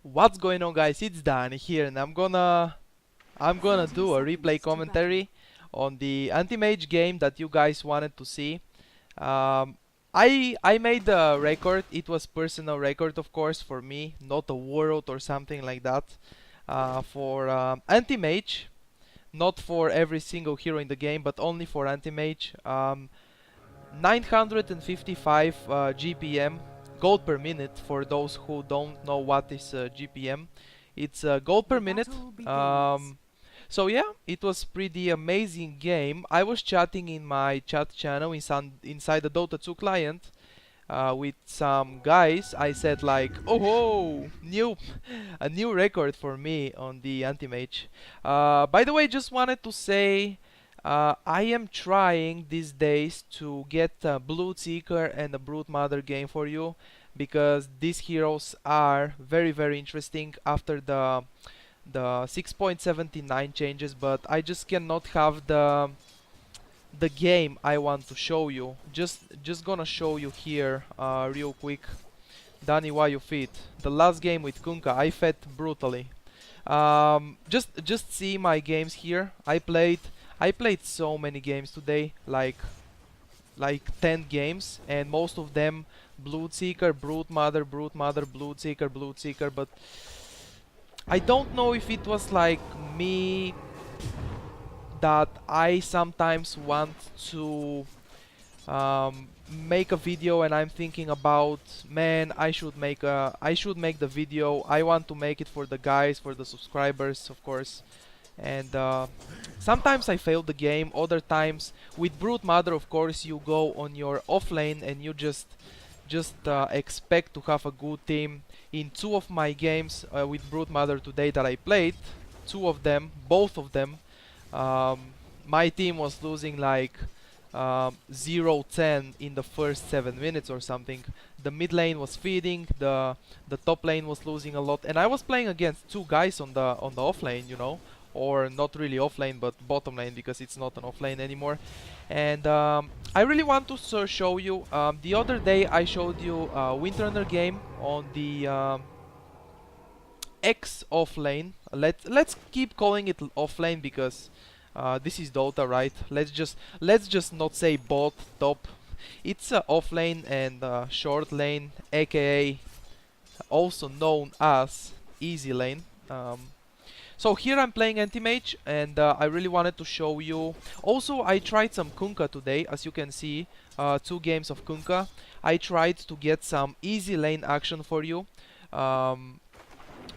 What's going on, guys? It's Danny here, and I'm gonna do a replay commentary on the anti-mage game that you guys wanted to see. Um, I made a record. It was personal record, of course, for me, not a world or something like that. For anti-mage, not for every single hero in the game, but only for anti-mage. 955 GPM, gold per minute. For those who don't know what is GPM, it's gold per minute. Um, so yeah, it was pretty amazing game. I was chatting in my chat channel inside the Dota 2 client with some guys. I said like, oh, a new record for me on the anti-mage. By the way, just wanted to say I am trying these days to get a Blood Seeker and a Brood Mother game for you, because these heroes are very interesting after the 6.79 changes, but I just cannot have the game I want to show you. Just gonna show you here real quick. Danny, why you fit? The last game with Kunkka, I fed brutally. Just see my games here. I played so many games today, like 10 games, and most of them Blood Seeker, Brood Mother, Brood Mother, Blood Seeker, Blood Seeker. But I don't know if it was like me, that I sometimes want to make a video and I'm thinking about, man, I should make the video. I want to make it for the guys, for the subscribers, of course. And sometimes I fail the game. Other times with Brood Mother, of course, you go on your offlane and you just expect to have a good team. In two of my games with Brood Mother today that I played, two of them, both of them, um, my team was losing like 0-10 in the first 7 minutes or something. The mid lane was feeding, the top lane was losing a lot, and I was playing against two guys on the off lane, or not really off lane, but bottom lane, because it's not an off lane anymore. And I really want to show you. The other day I showed you a Windrunner game on the X offlane. Let's keep calling it offlane, because this is Dota, right? Let's just not say bot top. It's offlane and short lane, aka also known as easy lane. So here I'm playing anti-mage, and I really wanted to show you. Also, I tried some Kunkka today, as you can see, 2 games of Kunkka. I tried to get some easy lane action for you. Um,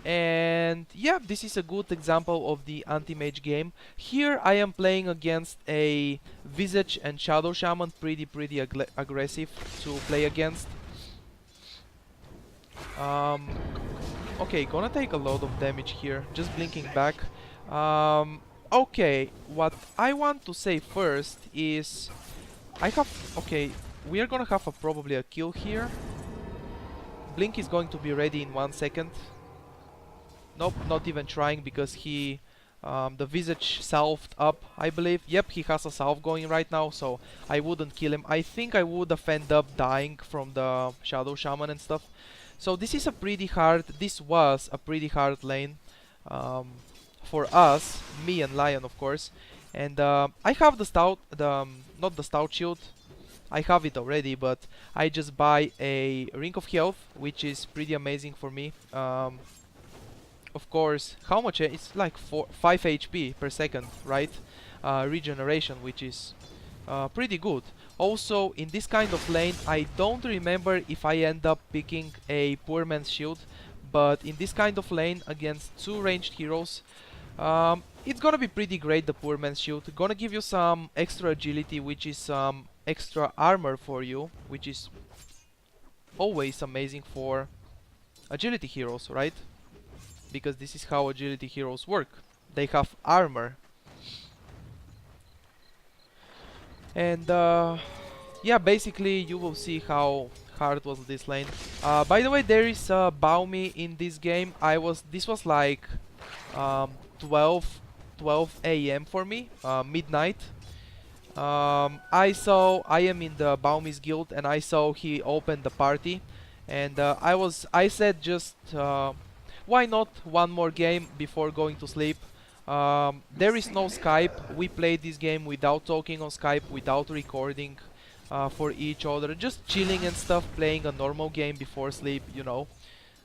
and yeah, this is a good example of the anti-mage game. Here I am playing against a Visage and Shadow Shaman, pretty aggressive to play against. Um, okay, gonna take a lot of damage here, just blinking back. Okay, what I want to say first is okay, we are gonna have probably a kill here. Blink is going to be ready in 1 second. Nope, not even trying, because the Visage salved up, I believe. Yep, he has a salve going right now, so I wouldn't kill him. I think I would have ended up dying from the Shadow Shaman and stuff. So this was a pretty hard lane for us, me and Lion, of course. And I have the stout, not the stout shield. I have it already, but I just buy a Ring of Health, which is pretty amazing for me. Of course, how much? It's like 5 HP per second, right? Regeneration, which is pretty good. Also, in this kind of lane, I don't remember if I end up picking a poor man's shield, but in this kind of lane against 2 ranged heroes, it's gonna be pretty great, the poor man's shield. Gonna give you some extra agility, which is some extra armor for you, which is always amazing for agility heroes, right? Because this is how agility heroes work. They have armor. And yeah, basically you will see how hard was this lane. By the way, there is Baumi in this game. This was like 12 a.m. for me, midnight. I am in the Baumi's guild, and I saw he opened the party, and I said just why not one more game before going to sleep? There is no Skype. We played this game without talking on Skype, without recording for each other, just chilling and stuff, playing a normal game before sleep, you know.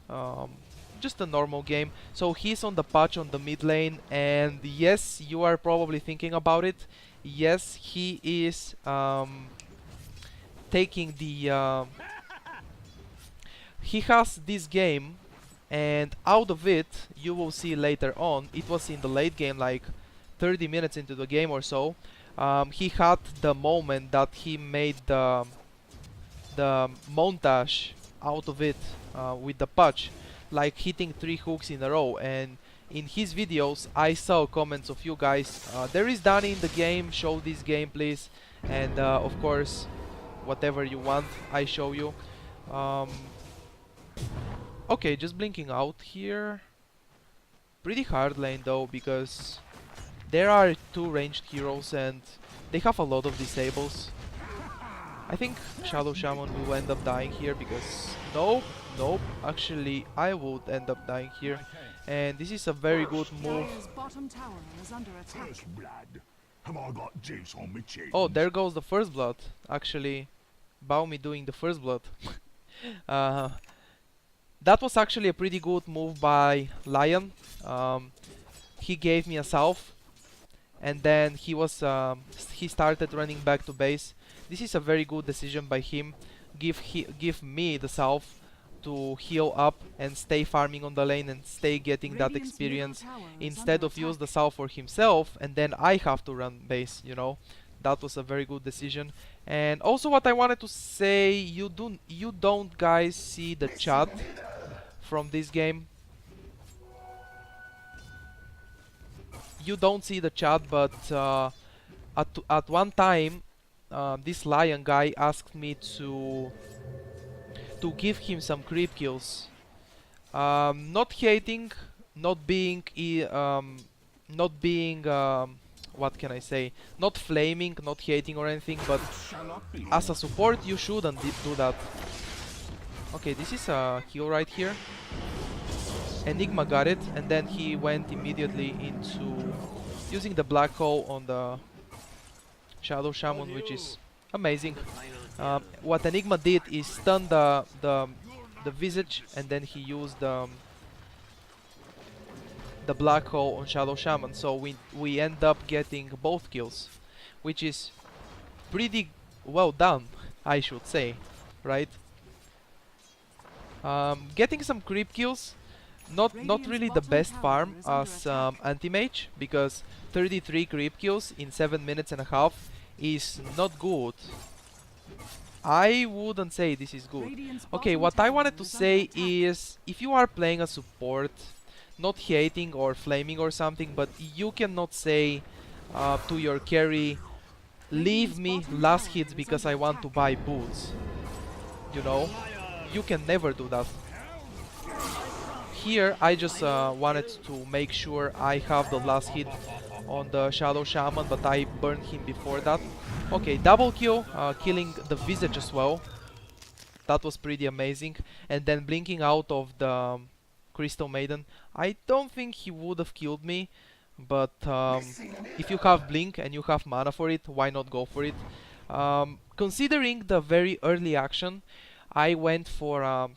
Um, just a normal game. So he's on the patch on the mid lane, and yes, you are probably thinking about it. Yes, he is taking the he has this game, and out of it you will see later on, it was in the late game, like 30 minutes into the game or so, he had the moment that he made the montage out of it with the patch, like hitting 3 hooks in a row. And in his videos I saw comments of you guys, there is Danny in the game, show this game please. And of course, whatever you want I show you. Okay, just blinking out here. Pretty hard lane though, because there are 2 ranged heroes and they have a lot of disables. I think Shadow Shaman will end up dying here because... Nope, nope, actually I would end up dying here. And this is a very good move. Oh, there goes the first blood. Actually, Baumi doing the first blood. That was actually a pretty good move by Lion. He gave me a salve, and then he started running back to base. This is a very good decision by him. Give me the salve to heal up and stay farming on the lane and stay getting that experience, instead of use the salve for himself and then I have to run base, you know. That was a very good decision. And also what I wanted to say, you don't guys see the chat from this game. You don't see the chat, but at one time this Lion guy asked me to give him some creep kills. Not hating, not being what can I say? Not flaming, not hating or anything, but as a support you shouldn't do that. Okay, this is a heal right here. Enigma got it, and then he went immediately into using the black hole on the Shadow Shaman, which is amazing. What Enigma did is stun the visage, and then he used the black hole on Shadow Shaman, so we end up getting both kills, which is pretty well done, I should say, right? Getting some creep kills, not really the best farm as anti-mage, because 33 creep kills in 7 minutes and a half is not good. I wouldn't say this is good. Okay, what I wanted to say is, if you are playing a support, not hating or flaming or something, but you cannot say to your carry, leave me last hits because I want to buy boots. You know, you can never do that. Here I just wanted to make sure I have the last hit on the Shadow Shaman, but I burned him before that. Okay, double kill, killing the Visage as well. That was pretty amazing. And then blinking out of the Crystal Maiden. I don't think he would have killed me, but if you have blink and you have mana for it, why not go for it? Considering the very early action, I went for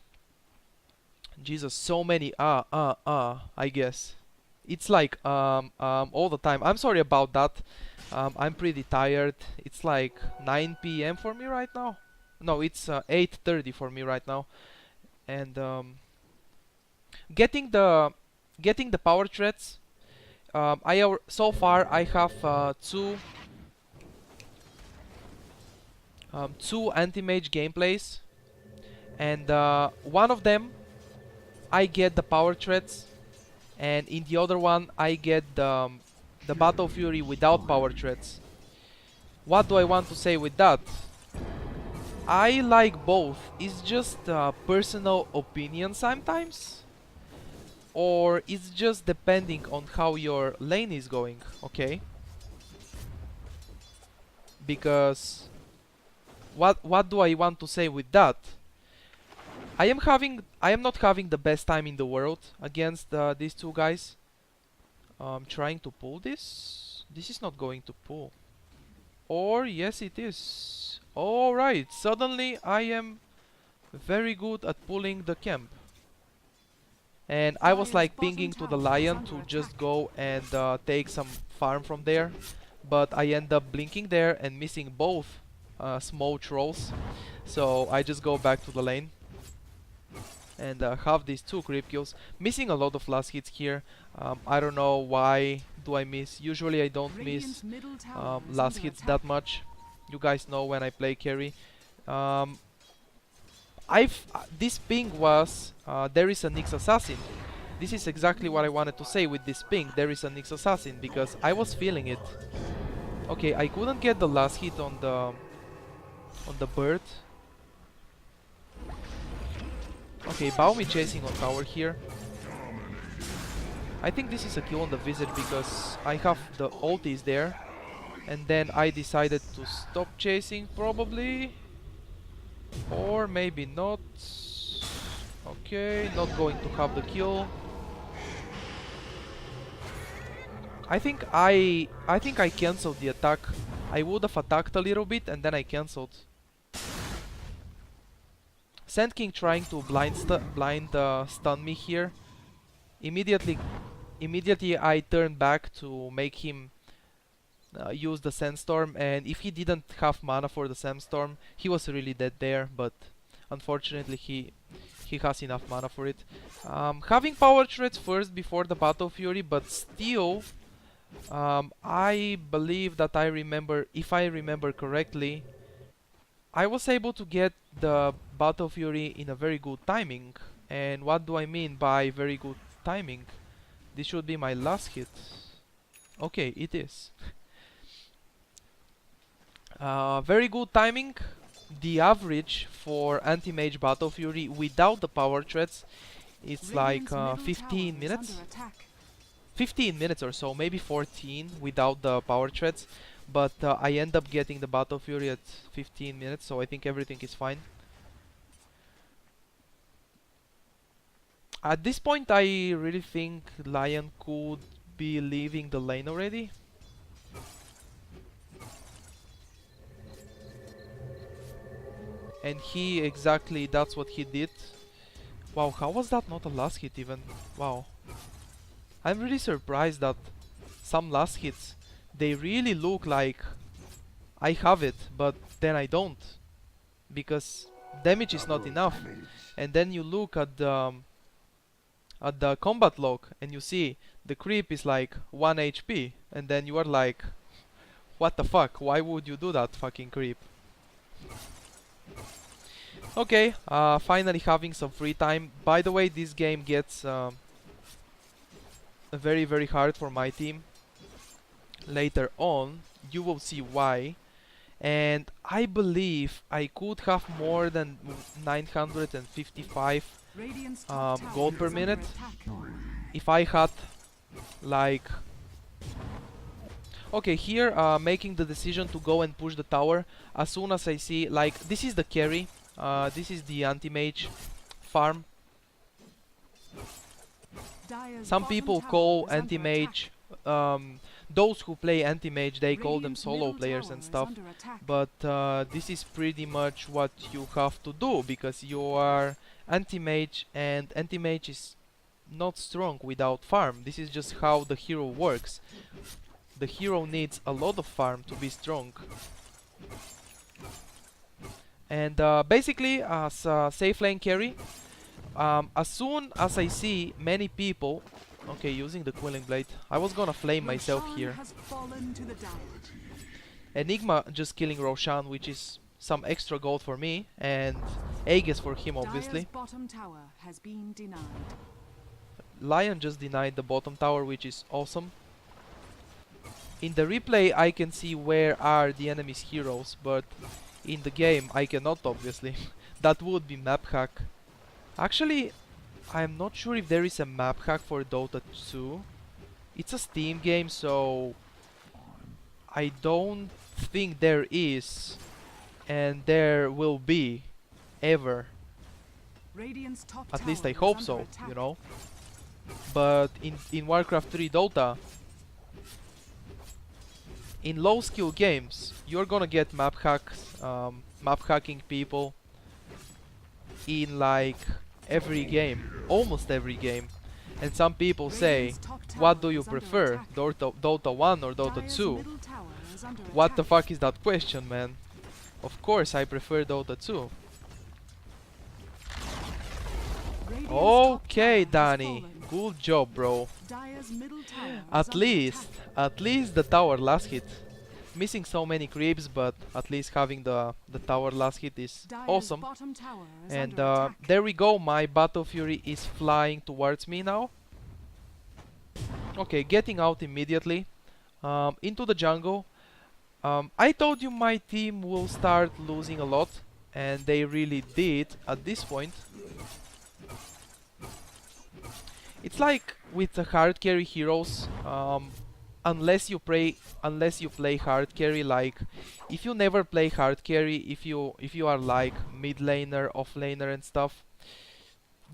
Jesus, so many I guess. It's like all the time. I'm sorry about that. I'm pretty tired. It's like 9 PM for me right now. No, it's 8:30 for me right now. And getting the power threads. So far I have two anti-mage gameplays, and one of them I get the power threads, and in the other one I get the Battle Fury without power threads. What do I want to say with that? I like both. It's just personal opinion sometimes, or it's just depending on how your lane is going, okay? Because what do I want to say with that? I am not having the best time in the world against these two guys. Trying to pull this. This is not going to pull. Or yes, it is. Alright, suddenly I am very good at pulling the camp. And I was like pinging to the Lion to just go and take some farm from there. But I end up blinking there and missing both small trolls. So I just go back to the lane and have these two creep kills. Missing a lot of last hits here. I don't know why do I miss. Usually I don't miss last hits that much. You guys know when I play carry. This ping was there is a Nyx assassin. This is exactly what I wanted to say with this ping. There is a Nyx assassin because I was feeling it. Okay, I couldn't get the last hit on the bird. Okay, Baomi chasing on tower here. I think this is a kill on the Visage because I have the ultis there. And then I decided to stop chasing probably. Or maybe not. Okay, not going to have the kill. I think I cancelled the attack. I would have attacked a little bit and then I cancelled. Sand King trying to blind stun me here. Immediately I turn back to make him use the Sandstorm, and if he didn't have mana for the Sandstorm, he was really dead there, but unfortunately he has enough mana for it. Having power treads first before the Battle Fury, but still I believe that if I remember correctly, I was able to get the Battle Fury in a very good timing. And what do I mean by very good timing? This should be my last hit. Okay, it is. Very good timing. The average for anti-mage Battle Fury without the power treads is like 15 minutes. 15 minutes or so, maybe 14 without the power treads. But I end up getting the Battle Fury at 15 minutes, so I think everything is fine. At this point, I really think Lion could be leaving the lane already. And that's what he did. Wow, how was that not a last hit even? Wow. I'm really surprised that some last hits, they really look like I have it, but then I don't. Because damage is not enough. And then you look at the combat log and you see the creep is like 1 HP. And then you are like, what the fuck? Why would you do that, fucking creep? Okay, finally having some free time. By the way, this game gets very, very hard for my team. Later on, you will see why. And I believe I could have more than 955 gold per minute if I had like... Okay, here making the decision to go and push the tower as soon as I see, like, this is the carry, this is the anti-mage farm. Some people call anti-mage, those who play anti-mage, they call them solo players and stuff, but this is pretty much what you have to do, because you are anti-mage, and anti-mage is not strong without farm. This is just how the hero works. The hero needs a lot of farm to be strong. And basically, as a safe lane carry, as soon as I see many people... Okay, using the Quelling Blade. I was gonna flame myself here. Enigma just killing Roshan, which is some extra gold for me, and Aegis for him, obviously. Lion just denied the bottom tower, which is awesome. In the replay, I can see where are the enemy's heroes, but in the game, I cannot, obviously. That would be map hack. Actually, I'm not sure if there is a map hack for Dota 2. It's a Steam game, so I don't think there is, and there will be, ever. At least I hope so, you know. But in Warcraft 3 Dota, in low skill games, you're gonna get map hacking people in like every game, almost every game. And some people say, what do you prefer, Dota 1 or Dota 2? What the fuck is that question, man? Of course I prefer Dota 2. Okay, Danny, good job, bro. At least the tower last hit. Missing so many creeps, but at least having the tower last hit is awesome. And there we go, my Battle Fury is flying towards me now. Okay, getting out immediately into the jungle. I told you my team will start losing a lot, and they really did at this point. It's like with the hard carry heroes, unless you play hard carry, like if you never play hard carry, if you are like mid laner, off laner and stuff,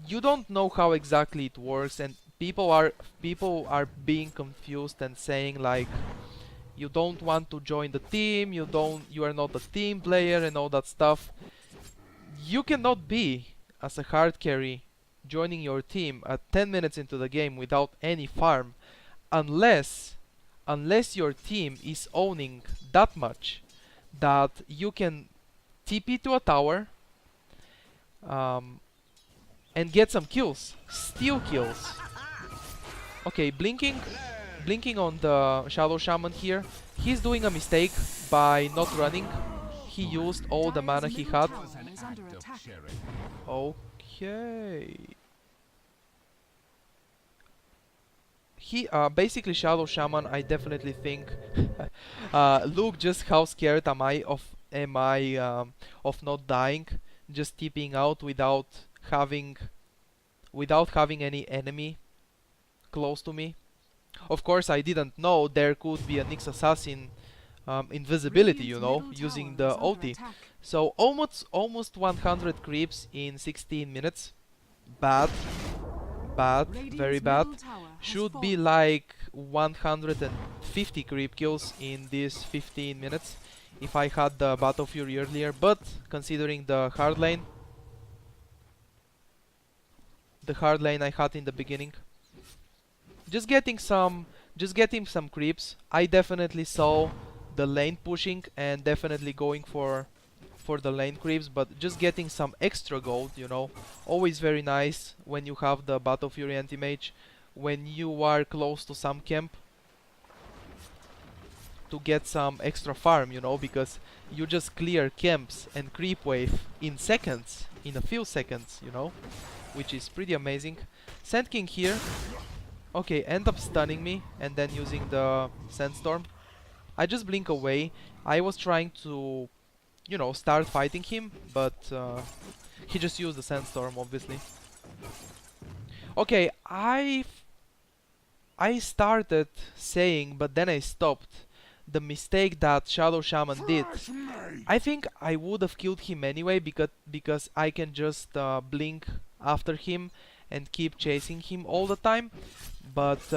you don't know how exactly it works, and people are being confused and saying like you don't want to join the team, you are not a team player and all that stuff. You cannot be as a hard carry joining your team at 10 minutes into the game without any farm, unless your team is owning that much that you can TP to a tower and get some kills, steal kills. Okay, blinking on the Shadow Shaman here. He's doing a mistake by not running. He used all the mana he had. Okay. He basically Shadow Shaman, I definitely think look just how scared am I of not dying, just TPing out without having any enemy close to me. Of course I didn't know there could be a Nyx Assassin invisibility, you know, using the OT. So almost 100 creeps in 16 minutes. Bad, very bad. Should be like 150 creep kills in these 15 minutes if I had the Battle Fury earlier, but considering the hard lane I had in the beginning, just getting some creeps. I definitely saw the lane pushing and definitely going for the lane creeps, but just getting some extra gold, you know, always very nice when you have the Battle Fury anti-mage, when you are close to some camp, to get some extra farm, you know, because you just clear camps and creep wave in seconds, in a few seconds, you know, which is pretty amazing. Sand King here, okay, end up stunning me and then using the Sandstorm. I just blink away. I was trying to, you know, start fighting him, but he just used the Sandstorm, obviously. Okay, I started saying, but then I stopped, the mistake that Shadow Shaman did. I think I would have killed him anyway, because I can just blink after him and keep chasing him all the time. But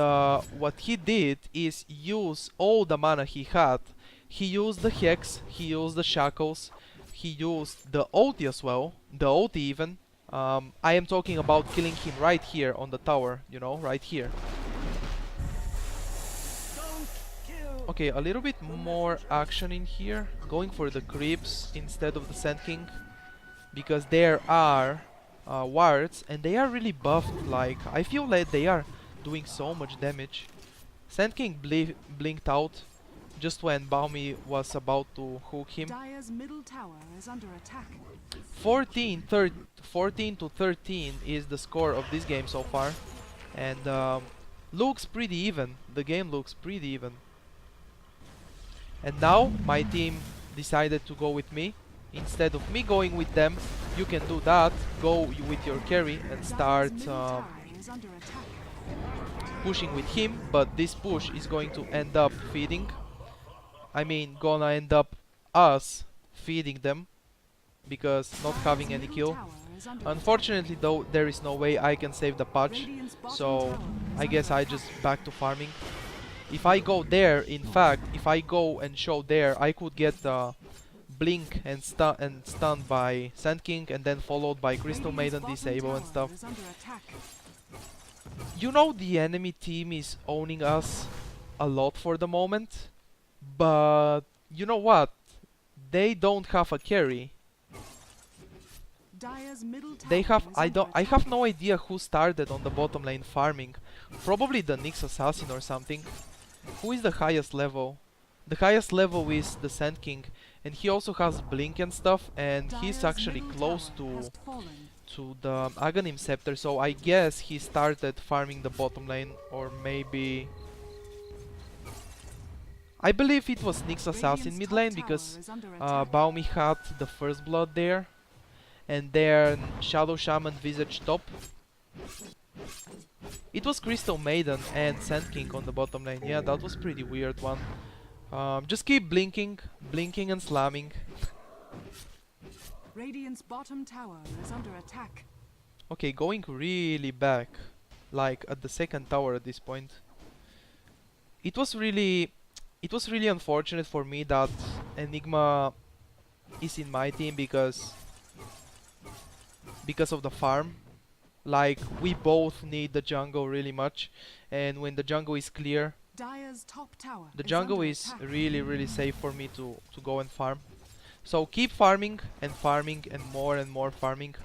what he did is use all the mana he had. He used the Hex, he used the Shackles, he used the ulti as well, the ulti even. I am talking about killing him right here on the tower, you know, right here. Okay, a little bit more action in here, going for the creeps instead of the Sand King, because there are wards and they are really buffed. Like, I feel like they are doing so much damage. Sand King blinked out just when Baumi was about to hook him. 14 to 13 is the score of this game so far, and looks pretty even. The game looks pretty even. And now my team decided to go with me. Instead of me going with them, you can do that. Go with your carry and start pushing with him, but this push is going to end up feeding. I mean, gonna end up us feeding them, because not having any kill. Unfortunately though, there is no way I can save the patch, so I guess I just back to farming. If I go there, in fact, if I go and show there, I could get blink and stunned by Sand King, and then followed by Crystal Maiden disable and stuff. You know, the enemy team is owning us a lot for the moment, but you know what? They don't have a carry. They have I have no idea who started on the bottom lane farming. Probably the Nyx assassin or something. Who is the highest level? The highest level is the Sand King, and he also has blink and stuff, and he's actually close to the Aghanim Scepter, so I guess he started farming the bottom lane, or maybe... I believe it was Nyx assassin mid lane, because Baumi had the first blood there, and then Shadow Shaman Visage top. It was Crystal Maiden and Sand King on the bottom lane. Yeah, that was pretty weird one. Just keep blinking and slamming. Radiant's bottom tower is under attack. Okay, going really back, like at the second tower at this point. It was really unfortunate for me that Enigma is in my team because of the farm. Like, we both need the jungle really much, and when the jungle is clear, the jungle is really safe for me to go and farm. So keep farming and more farming.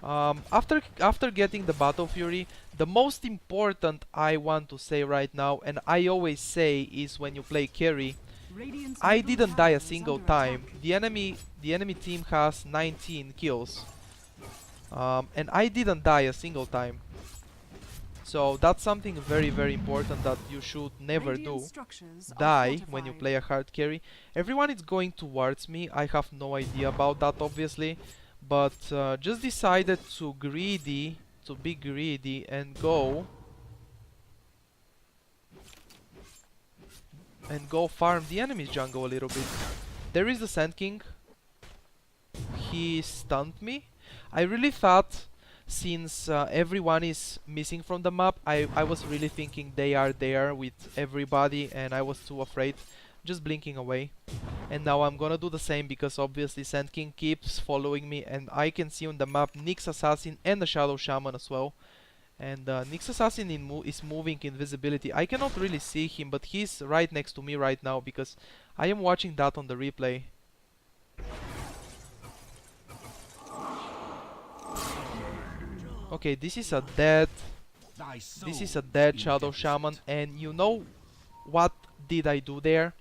After getting the Battle Fury, the most important I want to say right now, and I always say, is when you play carry, I didn't die a single time. The enemy team has 19 kills. And I didn't die a single time. So that's something very important that you should never do. Die when you play a hard carry. Everyone is going towards me. I have no idea about that, obviously, but just decided to be greedy and go farm the enemy's jungle a little bit. There is the Sand King. He stunned me. I really thought, since everyone is missing from the map, I was really thinking they are there with everybody, and I was too afraid, just blinking away. And now I'm gonna do the same, because obviously Sand King keeps following me, and I can see on the map Nyx Assassin and the Shadow Shaman as well. And Nyx Assassin is moving invisibility. I cannot really see him, but he's right next to me right now, because I am watching that on the replay. Okay, this is a dead Shadow Shaman, and you know what did I do there?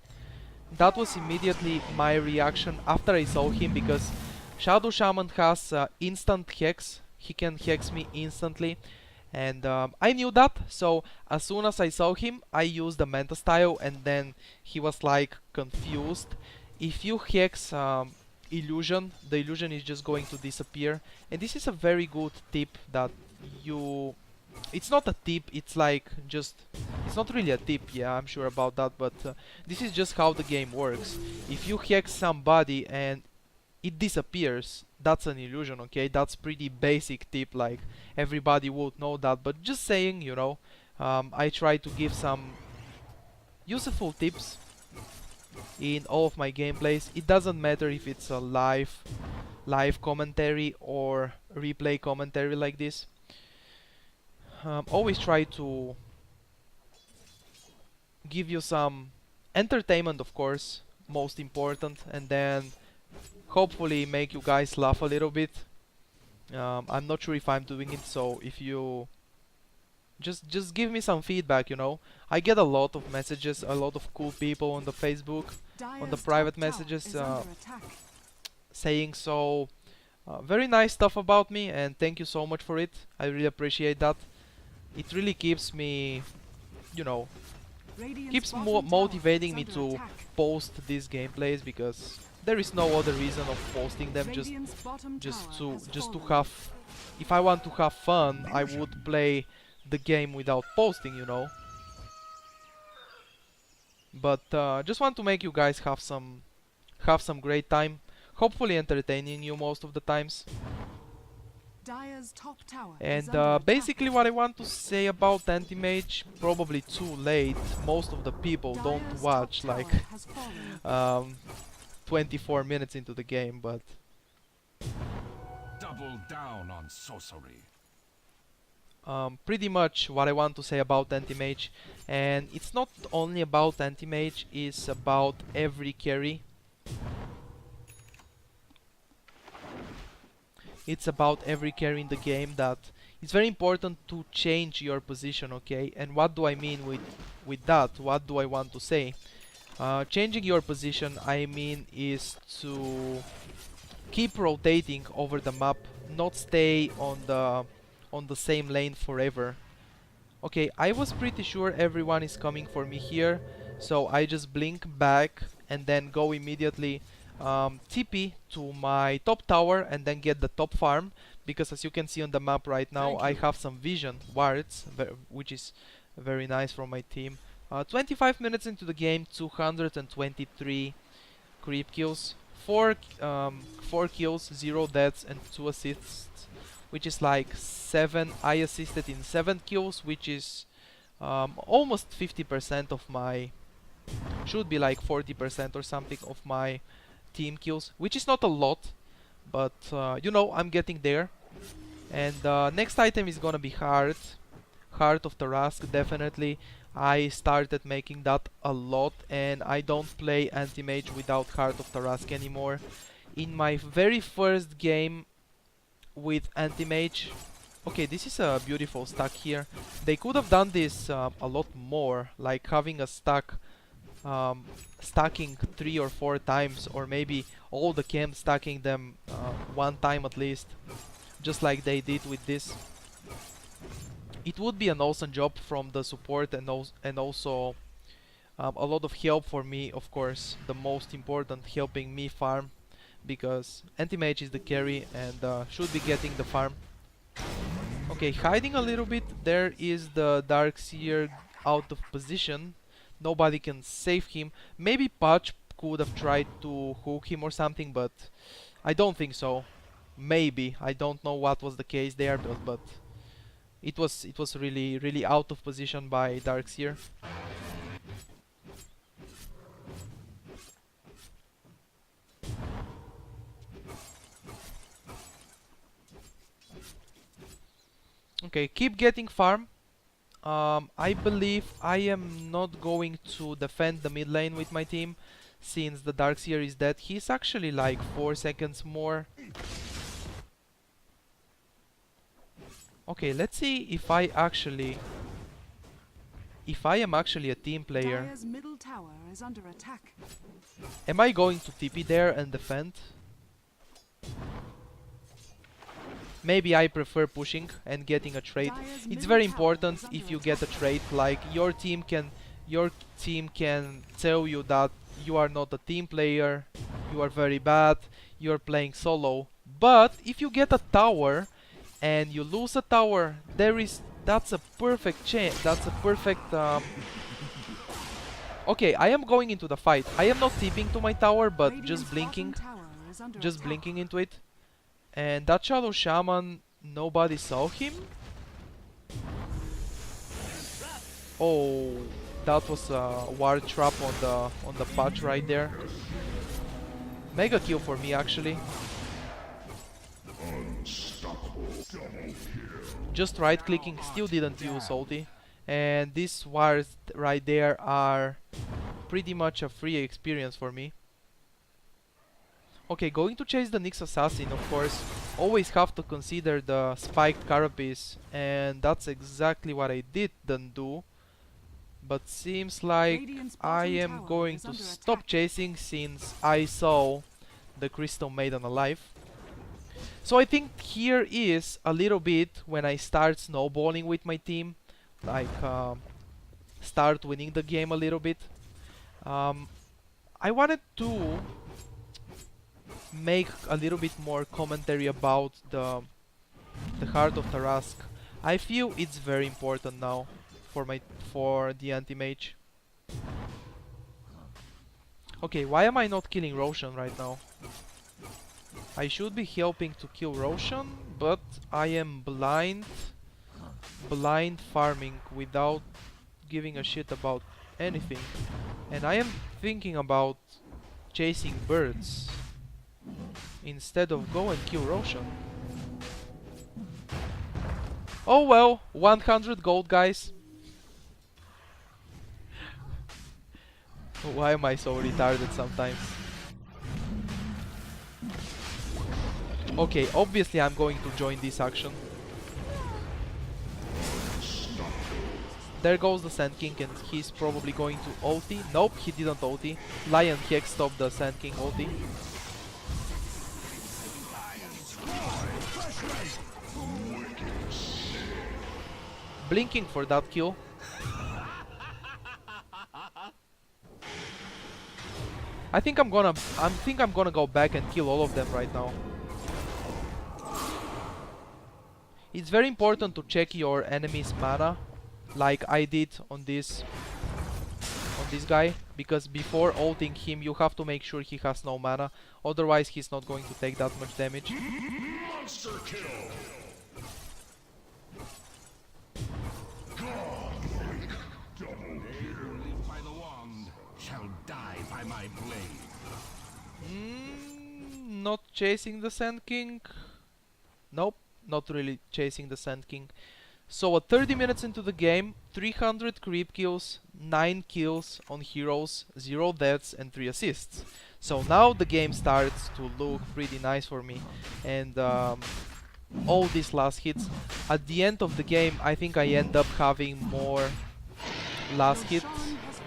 That was immediately my reaction after I saw him, because Shadow Shaman has instant hex. He can hex me instantly, and I knew that, so as soon as I saw him, I used the Manta style, and then he was like confused. If you hex illusion, the illusion is just going to disappear, and this is a very good tip that you... It's not a tip, it's like just... It's not really a tip, yeah, I'm sure about that, but this is just how the game works. If you hex somebody and it disappears, that's an illusion, okay? That's pretty basic tip, like everybody would know that, but just saying, you know, I try to give some useful tips in all of my gameplays. It doesn't matter if it's a live commentary or replay commentary like this. Always try to give you some entertainment, of course, most important, and then hopefully make you guys laugh a little bit. I'm not sure if I'm doing it, so if you just give me some feedback, you know. I get a lot of messages, a lot of cool people on the Facebook, on the private messages, saying so very nice stuff about me, and thank you so much for it. I really appreciate that. It really keeps me, you know, keeps motivating me to post these gameplays, because there is no other reason of posting them, just to have... If I want to have fun, I would play the game without posting, you know. But just want to make you guys have some great time, hopefully entertaining you most of the times. Dire's top tower is And under attack. basically what I want to say about anti-mage, probably too late. Most of the people don't Dire's watch top like tower has fallen. 24 minutes into the game, but Double down on sorcery. pretty much what I want to say about anti-mage. And it's not only about anti-mage, it's about every carry. It's about every carry in the game, that it's very important to change your position, okay? And what do I mean with that? What do I want to say? Changing your position, I mean, is to keep rotating over the map, not stay on the same lane forever. Okay, I was pretty sure everyone is coming for me here, so I just blink back and then go immediately TP to my top tower and then get the top farm, because as you can see on the map right now, I have some vision wards, which is very nice from my team. 25 minutes into the game, 223 creep kills, 4 kills, 0 deaths and 2 assists, which is like 7. I assisted in 7 kills, which is almost 50% of my, should be like 40% or something of my team kills, which is not a lot, but you know, I'm getting there. And next item is gonna be Heart of Tarask, definitely. I started making that a lot, and I don't play anti-mage without Heart of Tarask anymore. In my very first game with anti-mage, okay, this is a beautiful stack here. They could have done this a lot more, like having a stack stacking 3 or 4 times, or maybe all the camps stacking them 1 time at least, just like they did with this. It would be an awesome job from the support, and also a lot of help for me, of course. The most important, helping me farm, because anti-mage is the carry and should be getting the farm. Okay, hiding a little bit. There is the Darkseer out of position. Nobody can save him. Maybe Patch could have tried to hook him or something, but I don't think so. Maybe. I don't know what was the case there, but it was really out of position by Darkseer. Okay, keep getting farm. I believe I am not going to defend the mid lane with my team, since the Darkseer is dead. He's actually like 4 seconds more. Okay, let's see if I am actually a team player. Dire's middle tower is under attack. Am I going to TP there and defend? Maybe I prefer pushing and getting a trade. It's very important if you get a trade, like your team can tell you that you are not a team player, you are very bad, you're playing solo. But if you get a tower and you lose a tower, that's a perfect chance. That's a perfect Okay, I am going into the fight. I am not tipping to my tower, but Radiant's just blinking. bottom tower is under Just attack. blinking into it. And that Shadow Shaman, nobody saw him. Oh, that was a ward trap on the patch right there. Mega kill for me actually. Just right clicking, still didn't use ulti. And these wards right there are pretty much a free experience for me. Okay, going to chase the Nyx Assassin, of course. Always have to consider the spiked Carapace, and that's exactly what I didn't do. But seems like Radiant's I bottom am tower going is to under stop attack. chasing, since I saw the Crystal Maiden alive. So I think here is a little bit when I start snowballing with my team, like start winning the game a little bit. I wanted to make a little bit more commentary about the Heart of Tarask. I feel it's very important now for the anti-mage. Okay, why am I not killing Roshan right now? I should be helping to kill Roshan, but I am blind farming without giving a shit about anything. And I am thinking about chasing birds instead of go and kill Roshan. Oh well, 100 gold, guys. Why am I so retarded sometimes? Okay, obviously I'm going to join this action. There goes the Sand King, and he's probably going to ulti. Nope, he didn't ulti. Lion Hex stopped the Sand King ulti. Blinking for that kill. I think I'm gonna go back and kill all of them right now. It's very important to check your enemy's mana, like I did on this guy, because before ulting him you have to make sure he has no mana, otherwise he's not going to take that much damage. Monster kill. They who live by the wand shall die by my blade. Not chasing the Sand King. Nope, not really chasing the Sand King. So at 30 minutes into the game, 300 creep kills, 9 kills on heroes, 0 deaths and 3 assists. So now the game starts to look pretty nice for me. And all these last hits, at the end of the game I think I end up having more last hits,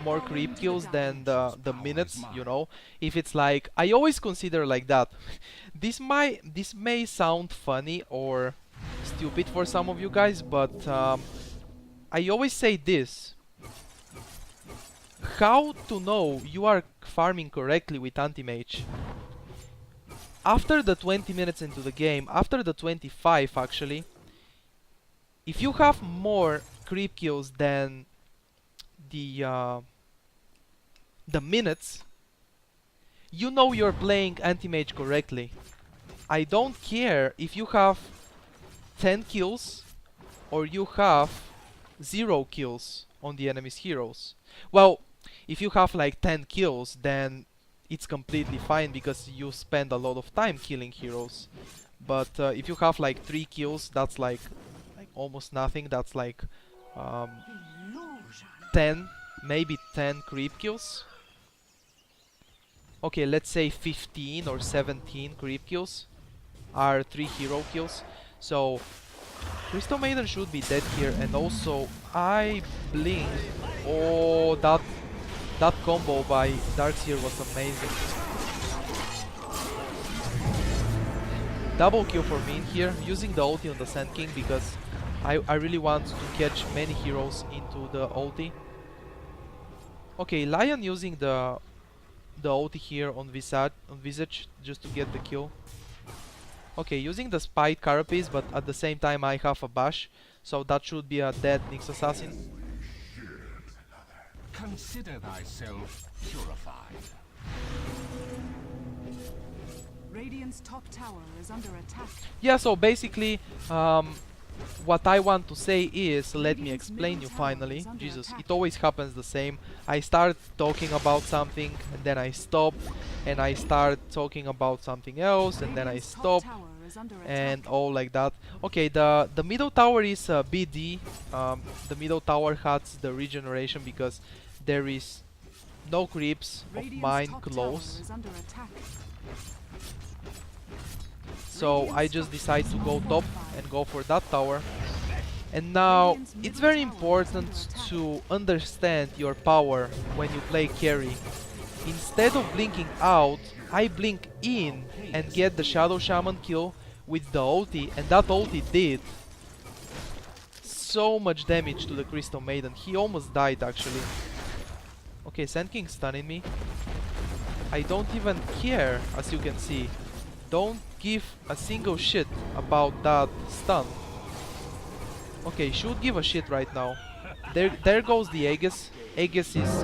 more creep kills than the minutes, you know. If it's like, I always consider like that. This may sound funny or stupid for some of you guys, but I always say this: how to know you are farming correctly with anti-mage? After the 20 minutes into the game, after the 25 actually, if you have more creep kills than the minutes, you know you're playing anti-mage correctly. I don't care if you have 10 kills or you have 0 kills on the enemy's heroes. Well, if you have like 10 kills, then it's completely fine because you spend a lot of time killing heroes. But if you have like 3 kills, that's like almost nothing. That's like 10, maybe 10 creep kills. Okay, let's say 15 or 17 creep kills are 3 hero kills. So Crystal Maiden should be dead here, and also I blink. Oh, that combo by Darkseer was amazing. Double kill for me in here, using the ulti on the Sand King because I really want to catch many heroes into the ulti. Okay, Lion using the ulti here on Visage just to get the kill. Okay, using the Spite Carapace, but at the same time I have a Bash, so that should be a dead Nyx Assassin. Consider thyself purified. Radiant's top tower is under attack. Yeah, so basically, what I want to say is, let me explain you finally. Jesus, it always happens the same. I start talking about something, and then I stop, and I start talking about something else, and then I stop, and all like that. Okay, the middle tower is BD. The middle tower has the regeneration because there is no creeps of mine close. So I just decide to go top and go for that tower. And now it's very important to understand your power when you play carry. Instead of blinking out, I blink in and get the Shadow Shaman kill with the ulti, and that ulti did so much damage to the Crystal Maiden. He almost died actually. Okay, Sand King stunning me. I don't even care, as you can see. Don't give a single shit about that stun. Okay, should give a shit right now. There goes the Aegis. Aegis is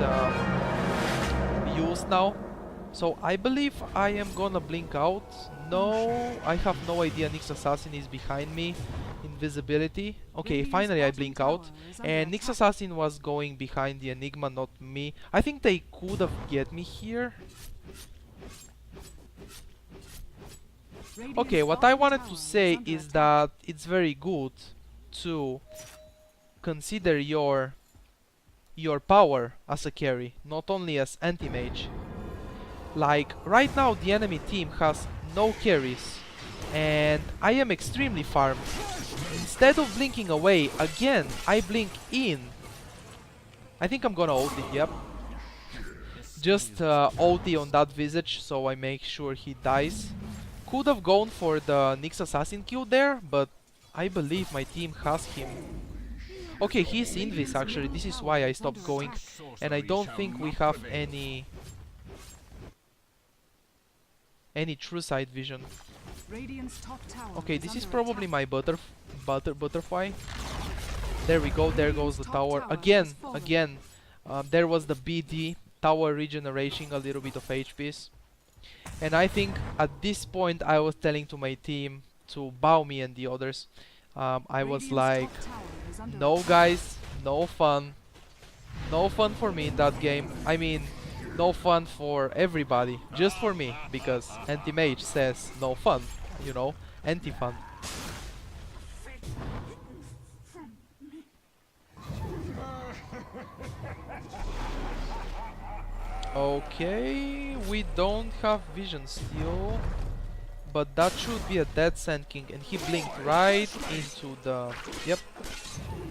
used now. So I believe I am gonna blink out. I have no idea Nyx Assassin is behind me. Invisibility. Okay, Radiant's finally I bottom blink tower out. is under And Nyx attack. Assassin was going behind the Enigma, not me. I think they could have get me here. Radiant's Okay, what I bottom wanted tower to is say under is attack. that it's very good to consider your power as a carry, not only as anti-mage. Like, right now the enemy team has no carries, and I am extremely farmed. Instead of blinking away, again, I blink in. I think I'm gonna ult it, yep. Just ulti on that Visage, so I make sure he dies. Could have gone for the Nyx Assassin kill there, but I believe my team has him. Okay, he's Invis actually, this is why I stopped going. And I don't think we have any true sight vision. Radiant's top tower Okay, is this is under probably attack. my butterfly. There we go, there goes the Top tower. tower Again, has fallen. again, there was the BD, tower regeneration, a little bit of HPs. And I think at this point I was telling to my team to bow me and the others. I was Radiant's like, top tower is under no attack. guys, no fun. No fun for me in that game. I mean, no fun for everybody, just for me, because anti-mage says no fun, you know, anti-fun. Okay, we don't have vision still, but that should be a dead Sand King, and he blinked right into the... Yep,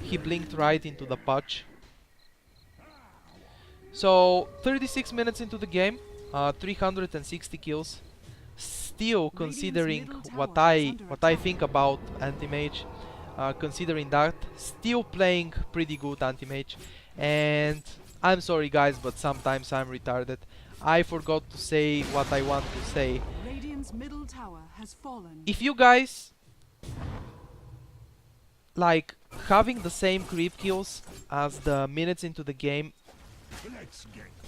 he blinked right into the patch. So, 36 minutes into the game, 360 kills. Still considering middle what tower is I under what I attack. think about anti-mage, considering that, still playing pretty good anti-mage. And I'm sorry guys, but sometimes I'm retarded. I forgot to say what I want to say. Radiant's middle tower has fallen. If you guys like having the same creep kills as the minutes into the game.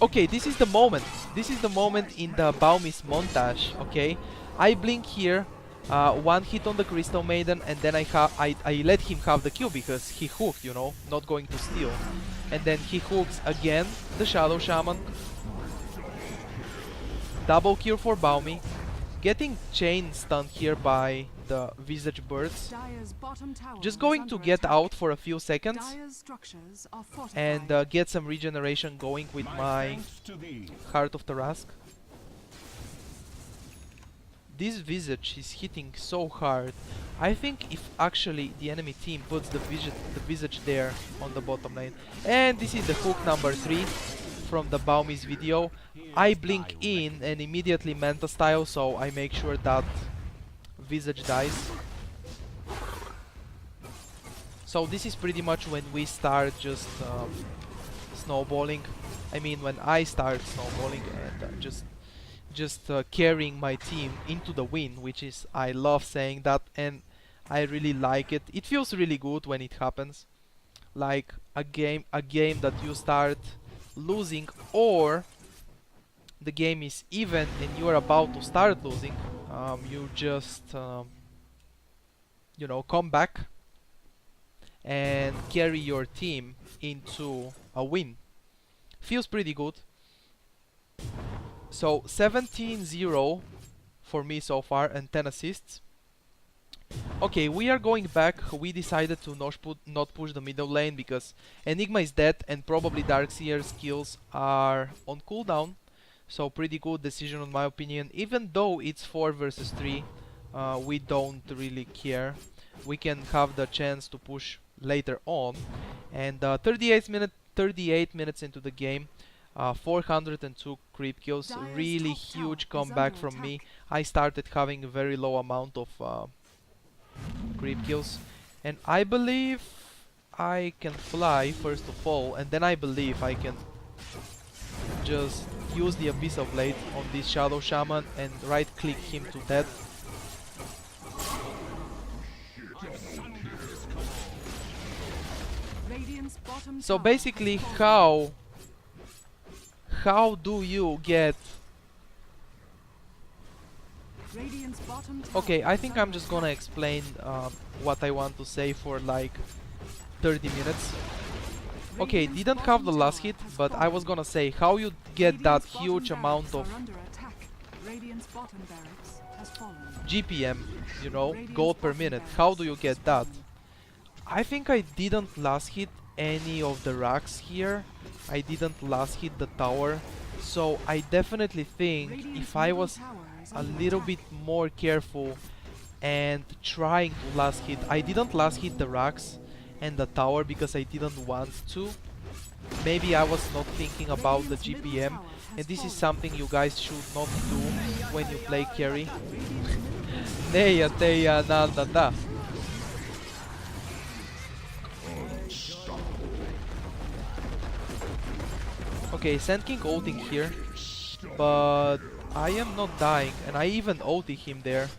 Okay, this is the moment. This is the moment in the Baumis montage, okay? I blink here, one hit on the Crystal Maiden, and then I let him have the kill because he hooked, you know, not going to steal. And then he hooks again the Shadow Shaman. Double kill for Baumi. Getting chain stunned here by the Visage Birds. Dire's bottom tower Just is going under to get attack. out for a few seconds Dire's structures are fortified. and get some regeneration going with my Heart of Tarask. This Visage is hitting so hard. I think if actually the enemy team puts the Visage there on the bottom lane. And this is the hook number 3 from the Baumi's video. I blink in and immediately Manta style, so I make sure that Visage dies. So this is pretty much when we start just snowballing. I mean when I start snowballing and just carrying my team into the win, which is, I love saying that and I really like it. It feels really good when it happens. Like a game that you start losing, or the game is even and you are about to start losing. You just you know, come back and carry your team into a win. Feels pretty good. So 17-0 for me so far and 10 assists. Okay, we are going back. We decided to not push the middle lane because Enigma is dead and probably Darkseer's skills are on cooldown. So pretty good decision in my opinion. Even though it's 4 versus 3, we don't really care. We can have the chance to push later on. And 38 minutes into the game, 402 creep kills. Dire's Really top tower huge is comeback under from me. attack. I started having a very low amount of creep kills, and I believe I can fly first of all, and then I believe I can just use the Abyssal Blade on this Shadow Shaman and right click him to death. Radiant's bottom So tower basically, has fallen. how do you get Radiant's bottom tower Okay, I is think under I'm just gonna attack. explain what I want to say for like 30 minutes. Okay, Radiant's didn't have the bottom last tower hit, has but I was fallen. gonna say how you get that Radiant's huge bottom amount barracks of are under attack. Radiant's bottom barracks has fallen. GPM, you know, Radiant's gold per bottom minute. How do barracks you has get that? fallen. I think I didn't last hit any of the racks here. I didn't last hit the tower. So I definitely think Radiant's if I middle was tower is a under little attack. bit more careful and trying to last hit. I didn't last hit the racks and the tower because I didn't want to. Maybe I was not thinking about the Radiant's middle GPM, tower has and this is fallen. something you guys should not do when you play carry. Radiant's middle Neya teya nanda da. Okay, Sand King ulting here, but I am not dying, and I even ulted him there.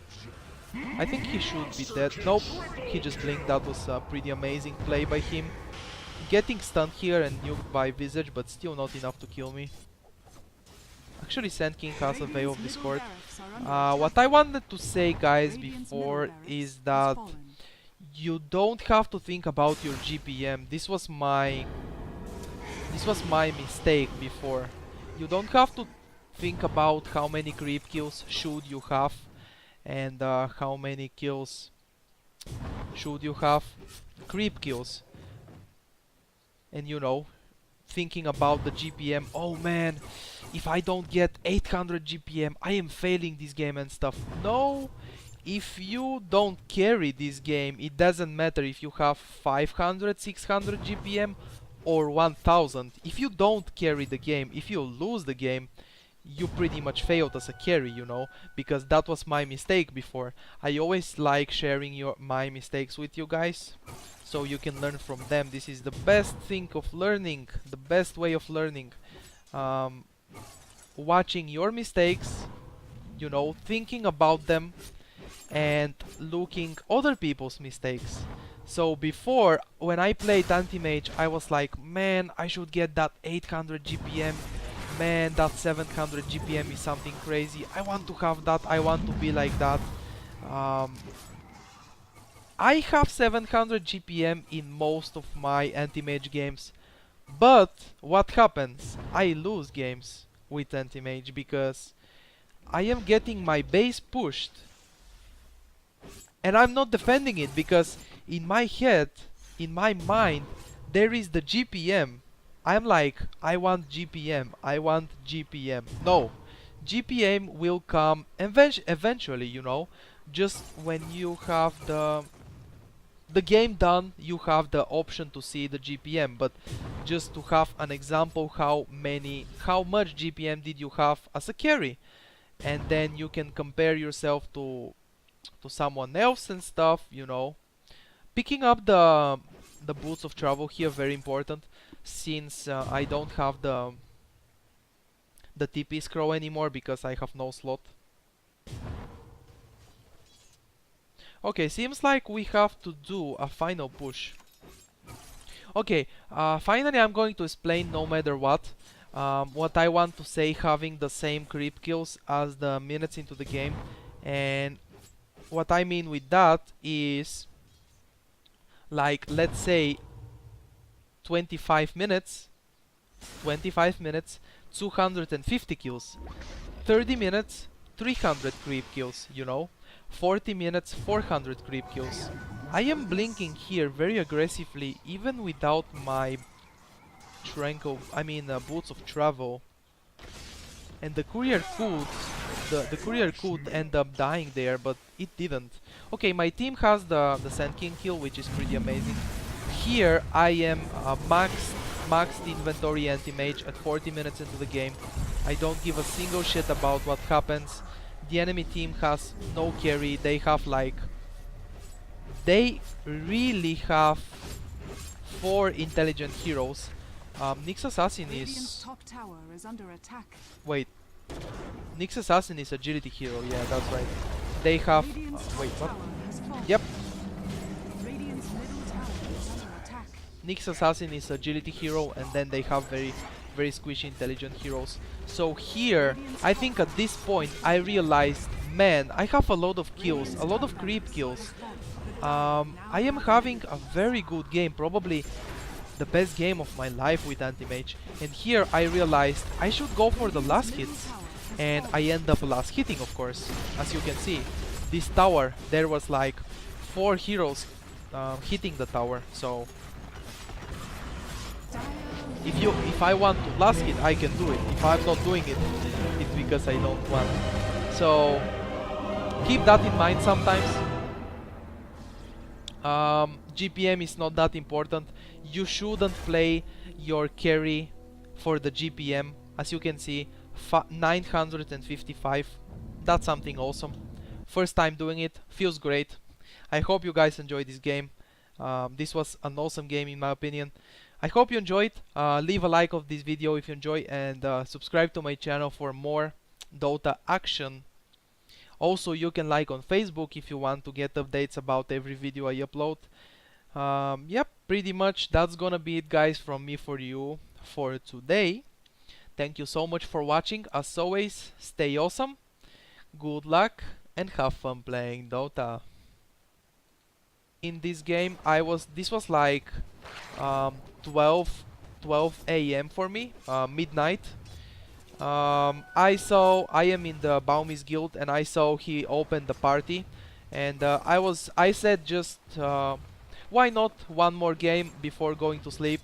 I think he should be dead. Nope, he just blinked. That was a pretty amazing play by him. Getting stunned here and nuked by Visage, but still not enough to kill me. Actually, Sand King has a Veil of Radiant's Discord. middle barracks are under attack. What I wanted to say, guys, Radiant's before middle barracks is has that fallen. you don't have to think about your GPM. This was my mistake before. You don't have to think about how many creep kills should you have and how many kills should you have. Creep kills. And you know, thinking about the GPM. Oh man, if I don't get 800 GPM, I am failing this game and stuff. No, if you don't carry this game, it doesn't matter if you have 500, 600 GPM or 1000. If you don't carry the game, if you lose the game, you pretty much failed as a carry, you know, because that was my mistake before. I always like sharing my mistakes with you guys, so you can learn from them. This is the best thing of learning, the best way of learning. Watching your mistakes, you know, thinking about them, and looking other people's mistakes. So before, when I played anti-mage, I was like, man, I should get that 800 GPM. Man, that 700 GPM is something crazy. I want to have that. I want to be like that. I have 700 GPM in most of my anti-mage games. But what happens? I lose games with anti-mage because I am getting my base pushed. And I'm not defending it because in my head, in my mind, there is the GPM. I'm like, I want GPM, I want GPM. No, GPM will come eventually, you know. Just when you have the game done, you have the option to see the GPM. But just to have an example, how much GPM did you have as a carry, and then you can compare yourself to someone else and stuff, you know. Picking up the boots of travel here, very important, since I don't have the TP scroll anymore because I have no slot. Okay, seems like we have to do a final push. Okay, finally I'm going to explain no matter what I want to say, having the same creep kills as the minutes into the game. And what I mean with that is, like, let's say 25 minutes, 250 kills. 30 minutes, 300 creep kills, you know. 40 minutes, 400 creep kills. I am blinking here very aggressively, even without my boots of travel. And the courier could end up dying there, but it didn't. Okay, my team has the Sand King kill, which is pretty amazing. Here I am maxed inventory anti-mage at 40 minutes into the game. I don't give a single shit about what happens. The enemy team has no carry. They really have 4 intelligent heroes. Nyx Assassin Radiant's is... top tower is under attack. Wait. Nyx Assassin is agility hero, yeah, that's right. They have... Radiant's wait, top what? tower has fallen. Yep. Radiant's middle tower is under attack. Nyx Assassin is agility hero, and then they have very squishy intelligent heroes. So here, I think at this point, I realized man, I have a lot of kills, a lot of creep kills. I am having a very good game, probably the best game of my life with anti-mage. And here I realized I should go for the last hits, and I end up last hitting, of course. As you can see, this tower, there was like 4 heroes hitting the tower. So if I want to last hit, I can do it. If I'm not doing it, it's because I don't want. So keep that in mind sometimes. GPM is not that important. You shouldn't play your carry for the GPM. As you can see, 955. That's something awesome. First time doing it, feels great. I hope you guys enjoyed this game. This was an awesome game in my opinion. I hope you enjoyed. Leave a like of this video if you enjoy, and subscribe to my channel for more Dota action. Also, you can like on Facebook if you want to get updates about every video I upload. Yep, pretty much that's gonna be it, guys, from me for you for today. Thank you so much for watching. As always, stay awesome, good luck, and have fun playing Dota. In this game, this was like 12 a.m. for me, midnight. I am in the Baumi's guild, and I saw he opened the party, and I said just why not one more game before going to sleep.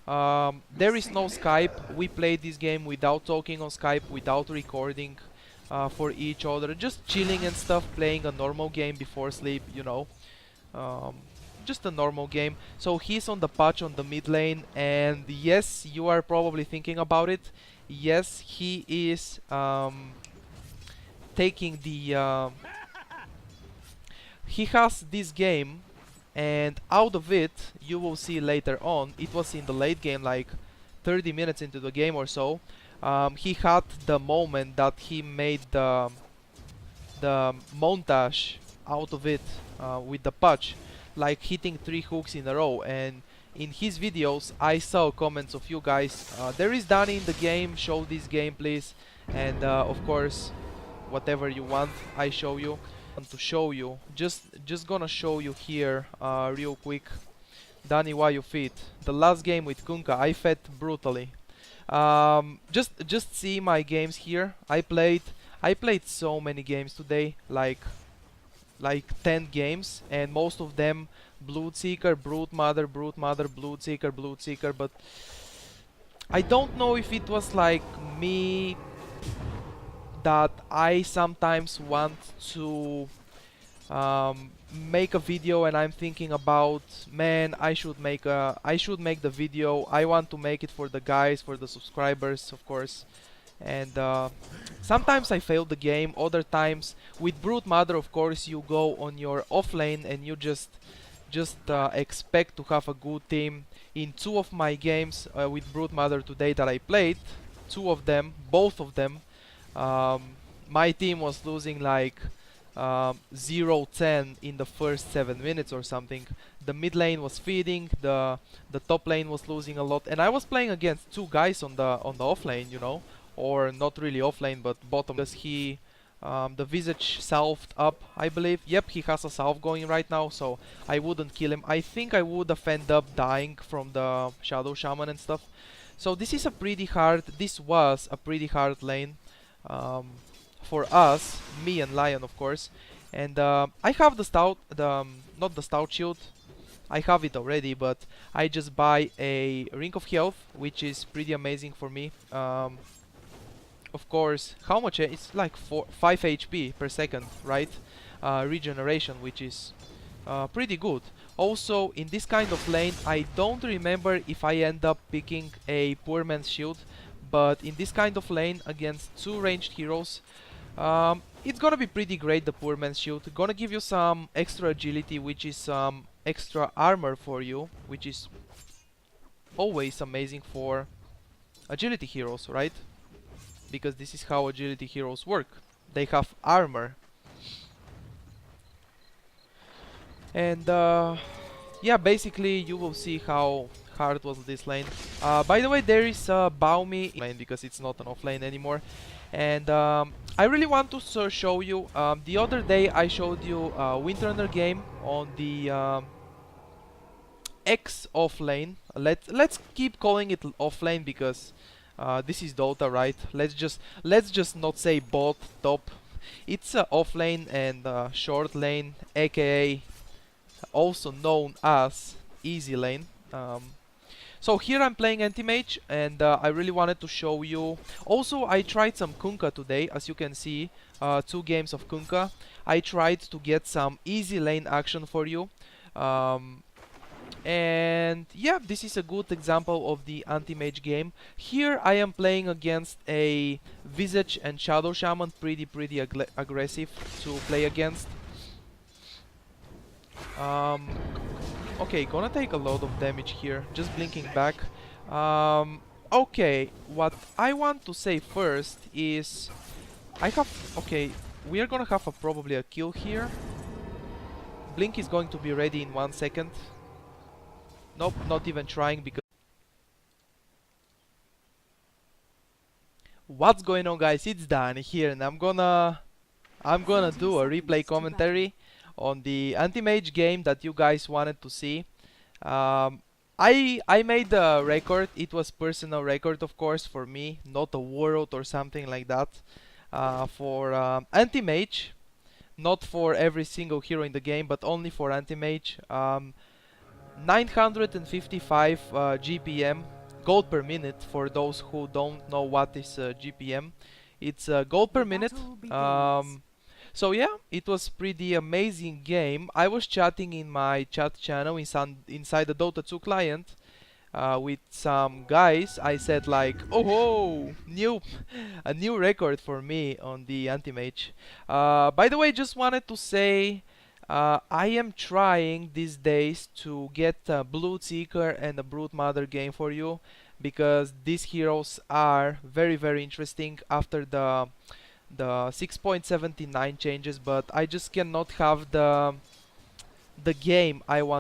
There is no Skype. We played this game without talking on Skype, without recording for each other, just chilling and stuff, playing a normal game before sleep, you know. Just a normal game. So he's on the patch on the mid lane, and yes, you are probably thinking about it. Yes, he is taking the he has this game, and out of it, you will see later on, it was in the late game, like 30 minutes into the game or so, he had the moment that he made the montage out of it with the patch, like hitting 3 hooks in a row. And in his videos I saw comments of you guys, there is Danny in the game, show this game please. And of course, whatever you want, I show you. To show you, just gonna show you here real quick. Danny, why you fit? The last game with Kunka, I fed brutally. Just see my games here. I played so many games today, like 10 games, and most of them Bloodseeker, Broodmother, Bloodseeker, Bloodseeker. But I don't know if it was like me, that I sometimes want to make a video and I'm thinking about, man, I should make the video. I want to make it for the guys, for the subscribers, of course. And sometimes I fail the game. Other times with Broodmother, of course, you go on your offlane and you just expect to have a good team. In 2 of my games with Broodmother today that I played, 2 of them, both of them, my team was losing like 0-10 in the first 7 minutes or something. The mid lane was feeding, the top lane was losing a lot, and I was playing against 2 guys on the off lane, you know, or not really off lane but bottom, because he the Visage salved up, I believe. Yep, he has a salve going right now, so I wouldn't kill him. I think I would have ended up dying from the Shadow Shaman and stuff. So this was a pretty hard lane for us, me and Lion, of course. And I have the stout, not the stout shield, I have it already, but I just buy a Ring of Health, which is pretty amazing for me. Of course, how much? It's like 5 HP per second, right? Regeneration, which is pretty good. Also, in this kind of lane, I don't remember if I end up picking a Poor Man's Shield, but in this kind of lane against 2 ranged heroes, it's gonna be pretty great, the Poor Man's Shield. Gonna give you some extra agility, which is some extra armor for you, which is always amazing for agility heroes, right? Because this is how agility heroes work. They have armor. And yeah, basically you will see how hard was this lane. By the way, there is a Baumi lane because it's not an off lane anymore. And I really want to show you. The other day I showed you Windrunner game on the X offlane. Let's keep calling it offlane because this is Dota, right? Let's just not say bot top. It's offlane and short lane, aka also known as easy lane. So here I'm playing anti-mage, and I really wanted to show you. Also, I tried some Kunkka today, as you can see, 2 games of Kunkka. I tried to get some easy lane action for you. And yeah, this is a good example of the anti-mage game. Here I am playing against a Visage and Shadow Shaman, pretty aggressive to play against. Okay, gonna take a lot of damage here, just blinking back. Okay, what I want to say first is okay, we are gonna have probably a kill here. Blink is going to be ready in 1 second. Nope, not even trying because... What's going on, guys? It's Dan here, and I'm gonna do a replay commentary on the anti-mage game that you guys wanted to see. I made a record. It was personal record, of course, for me, not a world or something like that. For anti-mage, not for every single hero in the game, but only for anti-mage. 955 GPM, gold per minute. For those who don't know what is GPM, it's gold per minute. So yeah, it was pretty amazing game. I was chatting in my chat channel inside the Dota 2 client with some guys. I said like, oh, a new record for me on the anti-mage. By the way, just wanted to say I am trying these days to get a Blood Seeker and a Brood Mother game for you, because these heroes are very interesting after the 6.79 changes, but I just cannot have the game I want.